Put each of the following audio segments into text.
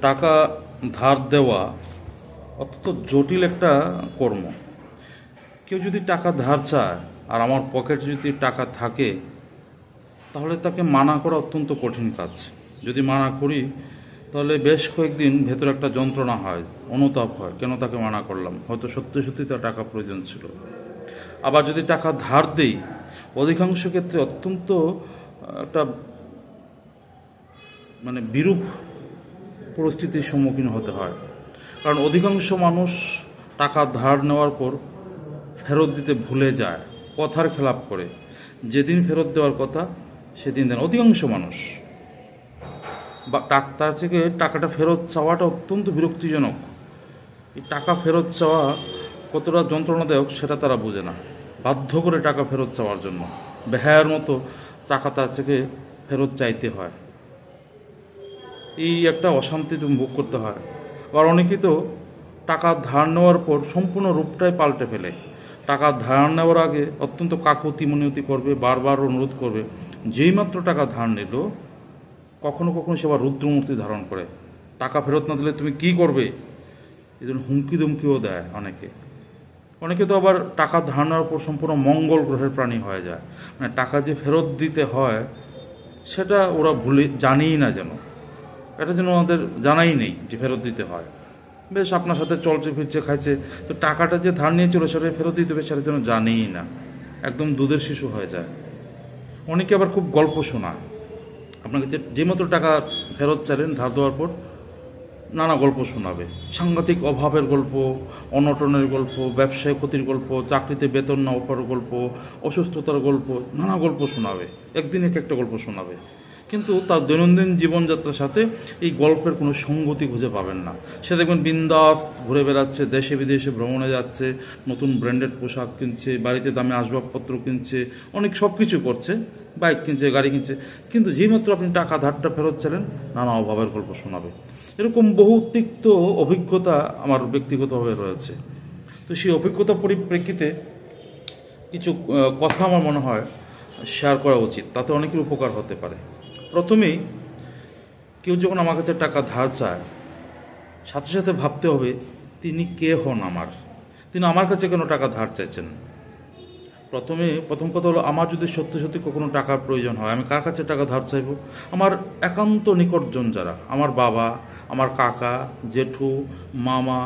টাকা ধার দেওয়া অত্যন্ত জটিল একটা কর্ম। কেউ যদি টাকা ধার চায় আর আমার পকেটে যদি টাকা থাকে, তাহলে তাকে মানা করা অত্যন্ত কঠিন কাজ। যদি মানা করি তাহলে বেশ কয়েকদিন ভেতরে একটা যন্ত্রণা হয়, অনুতাপ হয়, কেন তাকে মানা করলাম, হয়তো সত্যি সত্যি তার টাকা প্রয়োজন ছিল। আবার যদি টাকা ধার দেই, অধিকাংশ ক্ষেত্রে অত্যন্ত একটা বিরূপ পরিস্থিতির সম্মুখীন হতে হয়। কারণ অধিকাংশ মানুষ টাকা ধার নেওয়ার পর ফেরত দিতে ভুলে যায়, কথার খেলাপ করে। যেদিন ফেরত দেওয়ার কথা সেদিন দেন অধিকাংশ মানুষ। বা তার থেকে টাকাটা ফেরত চাওয়াটা অত্যন্ত বিরক্তিজনক। এই টাকা ফেরত চাওয়া কতটা যন্ত্রণাদায়ক সেটা তারা বোঝে না। বাধ্য করে টাকা ফেরত চাওয়ার জন্য বেহায়ার মতো টাকা তার থেকে ফেরত চাইতে হয়। এই একটা অশান্তি ভোগ করতে হয়। আবার অনেকেই তো টাকা ধার নেওয়ার পর সম্পূর্ণ রূপটাই পাল্টে ফেলে। টাকা ধার নেওয়ার আগে অত্যন্ত কাকুতি মিনতি করবে, বারবার অনুরোধ করবে। যেই মাত্র টাকা ধার নিল, কখনো কখনো সে আবার রুদ্রমূর্তি ধারণ করে। টাকা ফেরত না দিলে তুমি কি করবে, এই জন্য হুমকি দুমকিও দেয় অনেকে তো আবার টাকা ধার নেওয়ার পর সম্পূর্ণ মঙ্গল গ্রহের প্রাণী হয়ে যায়। টাকা যে ফেরত দিতে হয় সেটা ওরা জানেই না, এটা যেন ওদের জানাই নেই যে ফেরত দিতে হয়। বেশ আপনার সাথে চলছে ফিরছে খাইছে, তো টাকাটা যে ধার নিয়ে চলে সেটা ফেরত দিতে হবে সেটা যেন জানেই না, একদম দুধের শিশু হয়ে যায়। অনেকে আবার খুব গল্প শোনায় আপনাকে, যে মাত্র টাকা ফেরত চাইলেন ধার দেওয়ার পর নানা গল্প শোনাবে। সাংঘাতিক অভাবের গল্প, অনটনের গল্প, ব্যবসায় ক্ষতির গল্প, চাকরিতে বেতন না ওঠার গল্প, অসুস্থতার গল্প, নানা গল্প শোনাবে। একদিন একটা গল্প শোনাবে, কিন্তু তার দৈনন্দিন জীবনযাত্রার সাথে এই গল্পের কোনো সঙ্গতি খুঁজে পাবেন না। সে দেখবেন বিন্দাস ঘুরে বেড়াচ্ছে, দেশে বিদেশে ভ্রমণে যাচ্ছে, নতুন ব্র্যান্ডেড পোশাক কিনছে, বাড়িতে দামি আসবাবপত্র কিনছে, অনেক সব কিছু করছে, বাইক কিনছে, গাড়ি কিনছে। কিন্তু যেইমাত্র আপনি টাকা ধারটা ফেরত চাইলেন, নানা অভাবের গল্প শোনাবে। এরকম বহু তিক্ত অভিজ্ঞতা আমার ব্যক্তিগতভাবে রয়েছে। তো সেই অভিজ্ঞতা পরিপ্রেক্ষিতে কিছু কথা আমার মনে হয় শেয়ার করা উচিত, তাতে অনেকের উপকার হতে পারে। প্রথমেই কেউ যখন আমার কাছে টাকা ধার চায়, সাথে সাথে ভাবতে হবে তিনি কে হন, তিনি আমার কাছে কেন টাকা ধার চাইছেন। প্রথম কথা হলো, আমার যদি সত্যি সত্যি কখনো টাকার প্রয়োজন হয়, আমি কার কাছে টাকা ধার চাইব? আমার একান্ত নিকটজন যারা, আমার বাবা, আমার কাকা, জেঠু, মামা,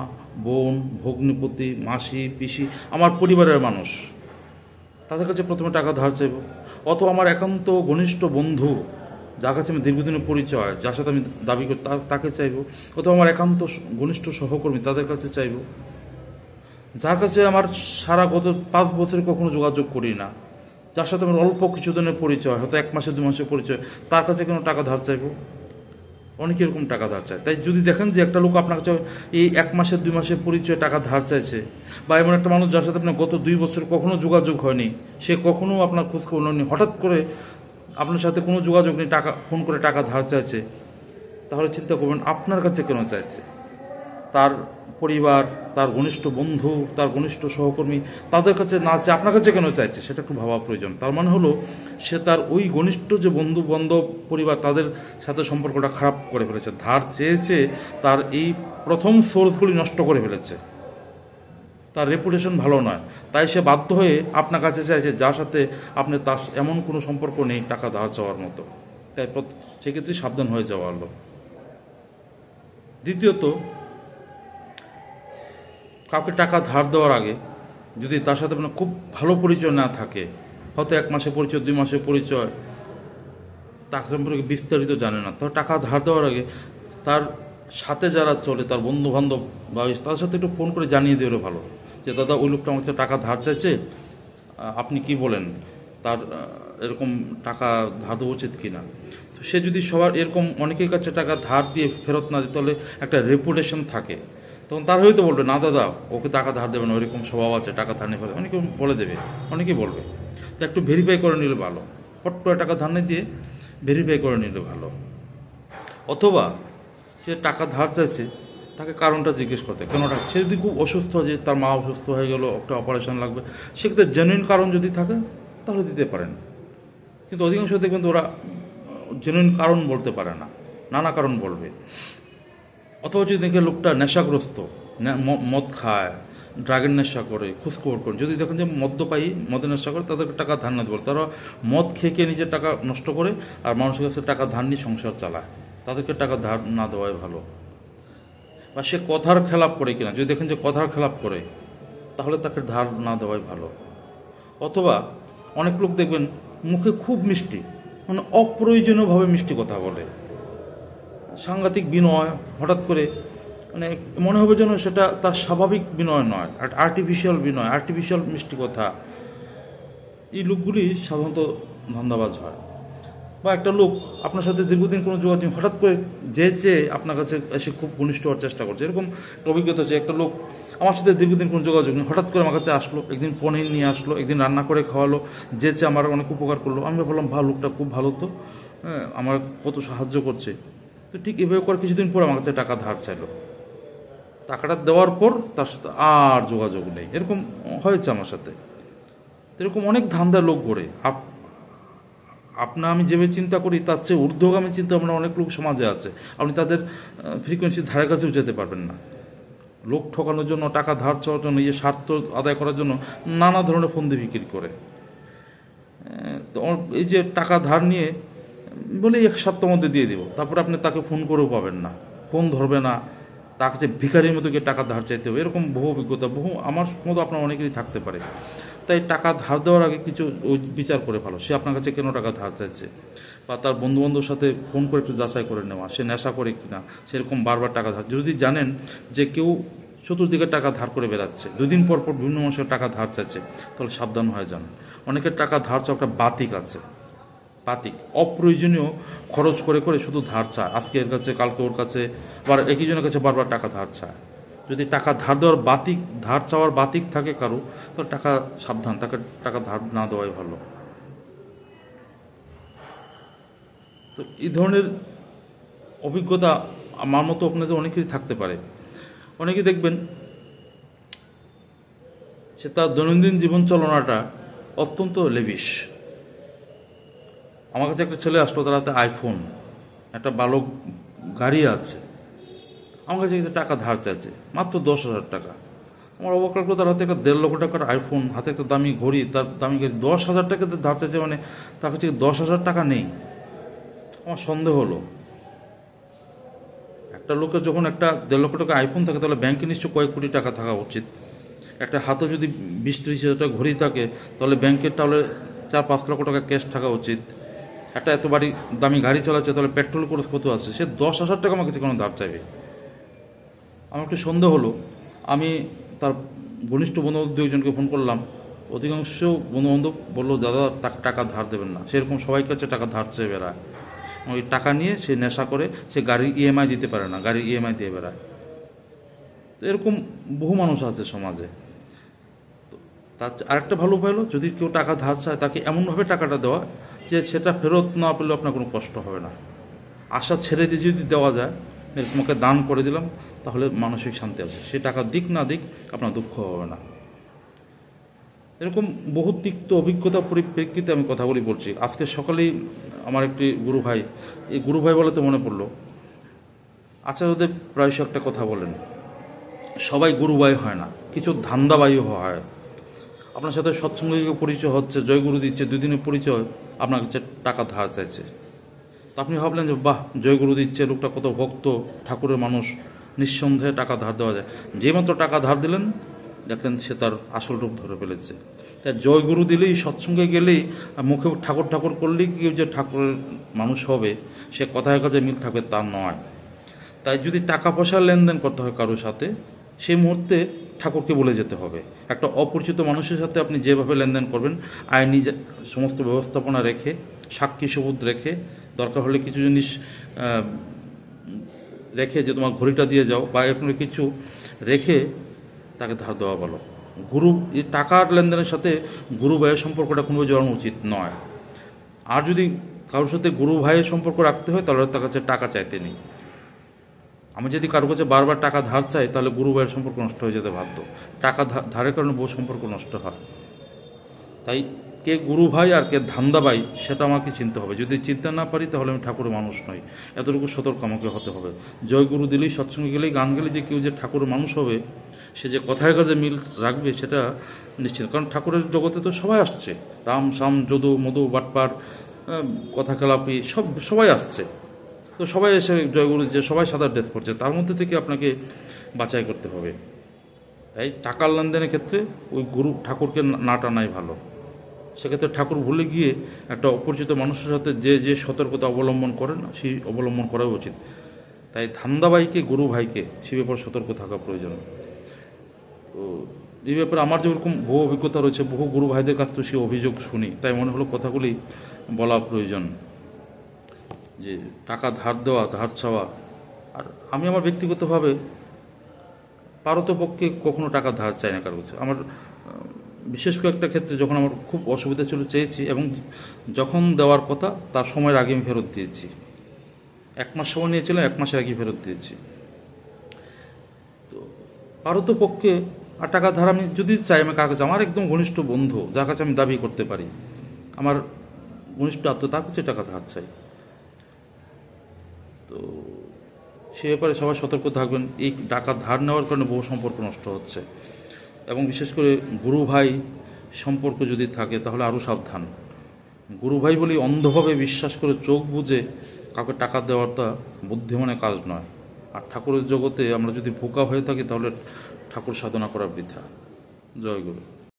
বোন, ভগ্নিপতি, মাসি, পিসি, আমার পরিবারের মানুষ, তাদের কাছে প্রথমে টাকা ধার চাইব। অথবা আমার একান্ত ঘনিষ্ঠ বন্ধু, যার কাছে আমি দীর্ঘদিনের পরিচয়, যার সাথে আমি দাবি করি তাকে চাইব। অথবা আমার একান্ত ঘনিষ্ঠ সহকর্মী, তাদের কাছে চাইব। যার কাছে আমার সারা গত 5 বছরে কখনো যোগাযোগ করি না, যার সাথে আমার অল্প কিছুদিনের পরিচয়, হয়তো 1 মাসে 2 মাসের পরিচয়, তার কাছে কেন টাকা ধার চাইব? অনেকে এরকম টাকা ধার চায়। তাই যদি দেখেন যে একটা লোক আপনার কাছে এই 1 মাসের 2 মাসের পরিচয় টাকা ধার চাইছে, বা এমন একটা মানুষ যার সাথে আপনার গত 2 বছর কখনো যোগাযোগ হয়নি, সে কখনো আপনার খোঁজখবর নেয়নি, হঠাৎ করে আপনার সাথে কোনো যোগাযোগ নেই, ফোন করে টাকা ধার চাইছে, তাহলে চিন্তা করবেন আপনার কাছে কেন চাইছে। তার পরিবার, তার ঘনিষ্ঠ বন্ধু, তার ঘনিষ্ঠ সহকর্মী, তাদের কাছে না চেয়ে আপনার কাছে কেন চাইছে, সেটা একটু ভাবা প্রয়োজন। তার মানে হলো সে তার ওই ঘনিষ্ঠ যে বন্ধু বান্ধব পরিবার, তাদের সাথে সম্পর্কটা খারাপ করে ফেলেছে। ধার চেয়েছে, তার এই প্রথম সোর্সগুলি নষ্ট করে ফেলেছে, তার রেপুটেশন ভালো নয়। তাই সে বাধ্য হয়ে আপনার কাছে চাইছে, যার সাথে আপনি তার এমন কোনো সম্পর্ক নেই টাকা ধার চাওয়ার মতো। তাই সেক্ষেত্রে সাবধান হয়ে যাওয়া হলো। দ্বিতীয়ত, কাউকে টাকা ধার দেওয়ার আগে যদি তার সাথে আপনার খুব ভালো পরিচয় না থাকে, হয়তো 1 মাসের পরিচয়, 2 মাসের পরিচয়, তার সম্পর্কে বিস্তারিত জানে না, তার টাকা ধার দেওয়ার আগে তার সাথে যারা চলে, তার বন্ধু বান্ধব বা তার সাথে একটু ফোন করে জানিয়ে দিলে ভালো যে দাদা, ওই লোকটা আমার কাছে টাকা ধার চাইছে, আপনি কি বলেন, তার এরকম টাকা ধার দেওয়া উচিত কিনা। তো সে যদি সবার এরকম অনেকের কাছে টাকা ধার দিয়ে ফেরত না দিতে, তাহলে একটা রেপুটেশন থাকে, তখন তার হয়তো বলবে না দাদা, ওকে টাকা ধার দেবে না, ওইরকম স্বভাব আছে, টাকা ধার নিয়ে ফেলে, অনেকে বলে দেবে, অনেকেই বলবে। তো একটু ভেরিফাই করে নিলে ভালো, ফট করে টাকা ধার নিয়ে দিয়ে ভেরিফাই করে নিলে ভালো। অথবা সে টাকা ধার চাইছে, তাকে কারণটা জিজ্ঞেস করতে, কেন টাকা, সে যদি খুব অসুস্থ, যে তার মা অসুস্থ হয়ে গেল, একটা অপারেশন লাগবে, সেক্ষেত্রে জেনুইন কারণ যদি থাকে তাহলে দিতে পারেন। কিন্তু অধিকাংশ দেখবেন তো ওরা জেনুইন কারণ বলতে পারে না, নানা কারণ বলবে। অথবা যদি দেখে লোকটা নেশাগ্রস্ত, মদ খায়, ড্রাগের নেশা করে, খোঁজখবর করে, যদি দেখেন যে মদ্যপায়ী, মদের নেশা করে, তাদেরকে টাকা ধার না দেবে। তারা মদ খেয়ে নিজের টাকা নষ্ট করে আর মানুষের কাছে টাকা ধার নিয়ে সংসার চালায়, তাদেরকে টাকা ধার না দেওয়াই ভালো। বা সে কথার খেলাপ করে কিনা, যদি দেখেন যে কথার খেলাপ করে, তাহলে তাকে ধার না দেওয়াই ভালো। অথবা অনেক লোক দেখবেন মুখে খুব মিষ্টি, মানে অপ্রয়োজনীয়ভাবে মিষ্টি কথা বলে, সাংঘাতিক বিনয়, হঠাৎ করে মানে মনে হবে যেন সেটা তার স্বাভাবিক বিনয় নয়, আর্টিফিশিয়াল বিনয়, আর্টিফিশিয়াল মিষ্টি কথা। এই লোকগুলি সাধারণত ধান্দাবাজ হয়। বা একটা লোক আপনার সাথে দীর্ঘদিন কোনো যোগাযোগ হঠাৎ করে যে আপনার কাছে এসে খুব ঘনিষ্ঠ হওয়ার চেষ্টা করছে, এরকম অভিজ্ঞতা হচ্ছে। একটা লোক আমার সাথে দীর্ঘদিন কোনো যোগাযোগ নেই, হঠাৎ করে আমার কাছে আসলো, একদিন পনির নিয়ে আসলো, একদিন রান্না করে খাওয়ালো, যেচে আমার অনেক উপকার করলো। আমি বললাম ভালো, লোকটা খুব ভালো, তো হ্যাঁ আমার কত সাহায্য করছে। তো ঠিক এভাবে করে কিছুদিন পর আমার কাছে টাকা ধার চাইলো। টাকাটা দেওয়ার পর তার সাথে আর যোগাযোগ নেই। এরকম হয়েছে আমার সাথে। এরকম অনেক ধান্দার লোক গড়ে। আমি যেভাবে চিন্তা করি তার চেয়ে ঊর্ধ্বগামী চিন্তা ভাবনা অনেক লোক সমাজে আছে। আপনি তাদের ফ্রিকোয়েন্সির ধারে কাছেও যেতে পারবেন না। লোক ঠকানোর জন্য, টাকা ধার চাওয়ার জন্য, নিজের স্বার্থ আদায় করার জন্য নানা ধরনের ফন্দি বিক্রি করে। তো এই যে টাকা ধার নিয়ে বলে 1 সপ্তাহের মধ্যে দিয়ে দিব, তারপরে আপনি তাকে ফোন করেও পাবেন না, ফোন ধরবে না, তার কাছে ভিখারির মতো গিয়ে টাকা ধার চাইতে হবে। এরকম বহু অভিজ্ঞতা, আমার মতো আপনার অনেকেরই থাকতে পারে। তাই টাকা ধার দেওয়ার আগে কিছু বিচার করে ভালো, সে আপনার কাছে কেন টাকা ধার চাইছে, বা তার বন্ধুবান্ধবের সাথে ফোন করে একটু যাচাই করে নেওয়া, সে নেশা করে কিনা, সেরকম বারবার টাকা ধার। যদি জানেন যে কেউ চতুর্দিকে টাকা ধার করে বেড়াচ্ছে, 2 দিন পর পর বিভিন্ন মানুষের টাকা ধার চাইছে, তাহলে সাবধান হয়ে যান। অনেকের টাকা ধার চাওয়া একটা বাতিক আছে, বাতিক, অপ্রয়োজনীয় খরচ করে করে শুধু ধার চায়, আজকে এর কাছে, কালকে ওর কাছে, আবার একই জনের কাছে বারবার টাকা ধার চায়। যদি টাকা ধার দেওয়ার বাতিক, ধার চাওয়ার বাতিক থাকে কারো, তো টাকা সাবধান, তাকে টাকা ধার না দেওয়াই ভালো। তো এই ধরনের অভিজ্ঞতা আমার মতো আপনাদের অনেকেরই থাকতে পারে। অনেকে দেখবেন সে তার দৈনন্দিন জীবন চালনাটা অত্যন্ত লেভিশ। আমার কাছে একটা ছেলে আসলো, তার হাতে আইফোন, একটা ভালো গাড়ি আছে, আমার কাছে কিছু টাকা ধার চাইছে, মাত্র 10,000 টাকা। আমার অবাক লাগলো, তার হাতে একটা 1.5 লক্ষ টাকার আইফোন, হাতে একটা দামি ঘড়ি, তার দামি ঘড়ি, 10,000 টাকাতে ধার চাইছে, মানে তার কাছে 10,000 টাকা নেই। আমার সন্দেহ হলো, একটা লোকের যখন একটা 1.5 লক্ষ টাকা আইফোন থাকে, তাহলে ব্যাংকে নিশ্চয় কয়েক কোটি টাকা থাকা উচিত। একটা হাতে যদি 20-30 হাজার টাকা ঘড়ি থাকে, তাহলে ব্যাংকের তাহলে 4-5 লক্ষ টাকা ক্যাশ থাকা উচিত। একটা এত দামি গাড়ি চালাচ্ছে, তাহলে পেট্রোল খরচ কত আছে, সে 10,000 টাকা আমার কাছে কোনো ধার চাইবে? আমার একটু সন্দেহ হলো। আমি তার ঘনিষ্ঠ বন্ধুবান্ধব 2-একজনকে ফোন করলাম, অধিকাংশ বন্ধুবান্ধব বললো দাদা টাকা ধার দেবেন না। সেরকম সবাই কাছে টাকা ধার চেয়ে বেড়ায়, ওই টাকা নিয়ে সে নেশা করে, সে গাড়ির ইএমআই দিতে পারে না, গাড়ির ইএমআই দিয়ে বেড়ায়। তো এরকম বহু মানুষ আছে সমাজে। তো তার আরেকটা ভালো উপায় হলো, যদি কেউ টাকা ধার চায়, তাকে এমনভাবে টাকাটা দেওয়া যে সেটা ফেরত না পেলেও আপনার কোনো কষ্ট হবে না। আশা ছেড়ে দিয়ে যদি দেওয়া যায়, তোমাকে দান করে দিলাম, তাহলে মানসিক শান্তি আছে। সে টাকা দিক না দিক আপনার দুঃখ হবে না। এরকম বহু তিক্ত অভিজ্ঞতার পরিপ্রেক্ষিতে আমি কথাগুলি বলছি। আজকে সকালেই আমার একটি গুরু ভাই, এই গুরু ভাই বলে তো মনে পড়লো, আচার্যদেব প্রায়শ একটা কথা বলেন, সবাই গুরুভাই হয় না, কিছু ধান্দাবাইও হয়। আপনার সাথে সৎসঙ্গিক পরিচয় হচ্ছে, জয়গুরু দিচ্ছে, 2 দিনের পরিচয় আপনার কাছে টাকা ধার চাইছে। তা আপনি ভাবলেন যে বাহ, জয়গুরু দিচ্ছে, লোকটা কত ভক্ত, ঠাকুরের মানুষ, নিঃসন্দেহে টাকা ধার দেওয়া যায়। যেমাত্র টাকা ধার দিলেন, দেখলেন সে তার আসল রূপ ধরে ফেলেছে। তাই জয়গুরু দিলেই, সৎসঙ্গে গেলেই, মুখে ঠাকুর ঠাকুর করলেই কেউ যে ঠাকুরের মানুষ হবে, সে কথায় কাজে মিল থাকবে তা নয়। তাই যদি টাকা পয়সার লেনদেন করতে হয় কারোর সাথে, সেই মুহূর্তে ঠাকুরকে বলে যেতে হবে। একটা অপরিচিত মানুষের সাথে আপনি যেভাবে লেনদেন করবেন, আইনি সমস্ত ব্যবস্থাপনা রেখে, সাক্ষী সবুত রেখে, দরকার হলে কিছু জিনিস রেখে, যে তোমার ঘড়িটা দিয়ে যাও বা এরকম কিছু রেখে তাকে ধার দেওয়া ভালো। এই টাকার লেনদেনের সাথে গুরু ভাইয়ের সম্পর্কটা কোনোভাবে জড়ানো উচিত নয়। আর যদি কারোর সাথে গুরু ভাইয়ের সম্পর্ক রাখতে হয়, তাহলে তার কাছে টাকা চাইতে নেই। আমি যদি কারোর কাছে বারবার টাকা ধার চাই, তাহলে গুরু ভাইয়ের সম্পর্ক নষ্ট হয়ে যেতে বাধ্য। টাকা ধারের কারণে বহু সম্পর্ক নষ্ট হয়। তাই কে গুরু ভাই আর কে ধান্দা ভাই সেটা আমাকে চিনতে হবে। যদি চিনতে না পারি তাহলে আমি ঠাকুরের মানুষ নই। এতটুকু সতর্ক আমাকে হতে হবে। জয় গুরু দিলেই, সৎসঙ্গে গেলেই, গান গেলে যে কেউ যে ঠাকুরের মানুষ হবে, সে যে কথায় কাজে মিল রাখবে সেটা নিশ্চিত। কারণ ঠাকুরের জগতে তো সবাই আসছে, রাম শাম যদু মধু বাটপার, কথা খেলাপি সবাই আসছে। তো সবাই এসে জয়গুরু যে সবাই সাদা ড্রেস করছে, তার মধ্যে থেকে আপনাকে বাছাই করতে হবে। তাই টাকার লেনদেনের ক্ষেত্রে ওই গুরু ঠাকুরকে না টানাই ভালো। সেক্ষেত্রে ঠাকুর ভুলে গিয়ে একটা অপরিচিত মানুষের সাথে যে সতর্কতা অবলম্বন করে না, সেই অবলম্বন করা উচিত। তাই ধান্দাবাইকে গুরু ভাইকে সে ব্যাপারে সতর্ক থাকা প্রয়োজন। তো এই ব্যাপারে আমার যেরকম বহু অভিজ্ঞতা রয়েছে, বহু গুরু ভাইদের কাছ থেকে সে অভিযোগ শুনি, তাই মনে হলো কথাগুলি বলা প্রয়োজন। যে টাকা ধার দেওয়া, ধার চাওয়া, আর আমি আমার ব্যক্তিগতভাবে পারতপক্ষে কখনো টাকা ধার চাই না কারো কাছে। আমার বিশেষ কয়েকটা ক্ষেত্রে যখন আমার খুব অসুবিধা ছিল চেয়েছি, এবং যখন দেওয়ার কথা তার সময়ের আগে আমি ফেরত দিয়েছি। 1 মাস সময় নিয়েছিলাম, 1 মাসের আগে ফেরত দিয়েছি। তো পারতপক্ষে আর টাকা ধার আমি যদি চাই, আমি কার কাছে, আমার একদম ঘনিষ্ঠ বন্ধু যার কাছে আমি দাবি করতে পারি, আমার ঘনিষ্ঠ আত্ম, তার কাছে টাকা ধার চাই। তো সে ব্যাপারে সবাই সতর্ক থাকবেন। এই টাকা ধার নেওয়ার কারণে বহু সম্পর্ক নষ্ট হচ্ছে, এবং বিশেষ করে গুরু ভাই সম্পর্ক যদি থাকে তাহলে আরও সাবধান। গুরু ভাই বলি অন্ধভাবে বিশ্বাস করে চোখ বুজে কাউকে টাকা দেওয়াটা বুদ্ধিমানের কাজ নয়। আর ঠাকুরের জগতে আমরা যদি বোকা হয়ে থাকি তাহলে ঠাকুর সাধনা করা বৃথা। জয় গুরু।